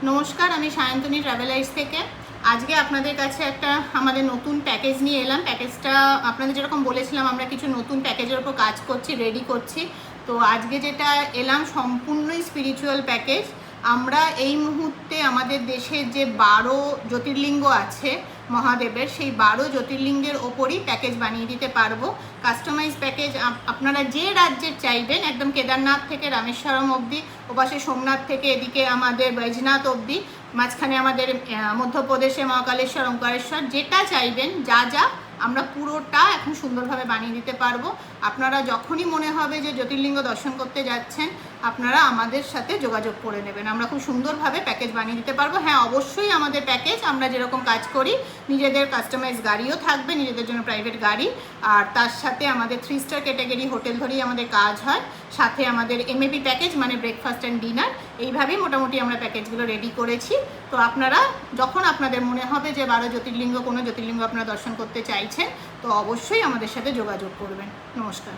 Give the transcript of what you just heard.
নমস্কার, আমি সায়ন্তনী ট্রাভেলার্স থেকে আজকে আপনাদের কাছে একটা আমাদের নতুন প্যাকেজ নিয়ে এলাম। প্যাকেজটা আপনাদের যেরকম বলেছিলাম, আমরা কিছু নতুন প্যাকেজের উপর কাজ করছি, রেডি করছি। তো আজকে যেটা এলাম সম্পূর্ণই স্পিরিচুয়াল প্যাকেজ। আমরা এই মুহূর্তে আমাদের দেশের যে 12 জ্যোতির্লিঙ্গ আছে মহাদেবের, সেই 12 জ্যোতির্লিঙ্গের ওপরই প্যাকেজ বানিয়ে দিতে পারবো। কাস্টমাইজ প্যাকেজ আপনারা যে রাজ্যের চাইবেন, একদম কেদারনাথ থেকে রামেশ্বরম অবধি, ওপাশে সোমনাথ থেকে এদিকে আমাদের বৈজনাথ অবধি, মাঝখানে আমাদের মধ্যপ্রদেশে মহাকালেশ্বর, ওঙ্কারেশ্বর, যেটা চাইবেন যা যা আমরা পুরোটা এখন সুন্দরভাবে বানিয়ে দিতে পারবো। আপনারা যখনই মনে হবে যে জ্যোতির্লিঙ্গ দর্শন করতে যাচ্ছেন, আপনারা আমাদের সাথে যোগাযোগ করে নেবেন। আমরা খুব সুন্দরভাবে প্যাকেজ বানিয়ে দিতে পারবো। হ্যাঁ, অবশ্যই আমাদের প্যাকেজ আমরা যেরকম কাজ করি, নিজেদের কাস্টমাইজ গাড়িও থাকবে, নিজেদের জন্য প্রাইভেট গাড়ি, আর তার সাথে আমাদের 3 স্টার ক্যাটাগরি হোটেল ধরেই আমাদের কাজ হয়। সাথে আমাদের এমএপি প্যাকেজ মানে ব্রেকফাস্ট অ্যান্ড ডিনার, এইভাবেই মোটামুটি আমরা প্যাকেজগুলো রেডি করেছি। তো আপনারা যখন আপনাদের মনে হবে যে 12 জ্যোতির্লিঙ্গ কোনো জ্যোতির্লিঙ্গ আপনারা দর্শন করতে চাইছেন, তো অবশ্যই আমাদের সাথে যোগাযোগ করবেন। নমস্কার।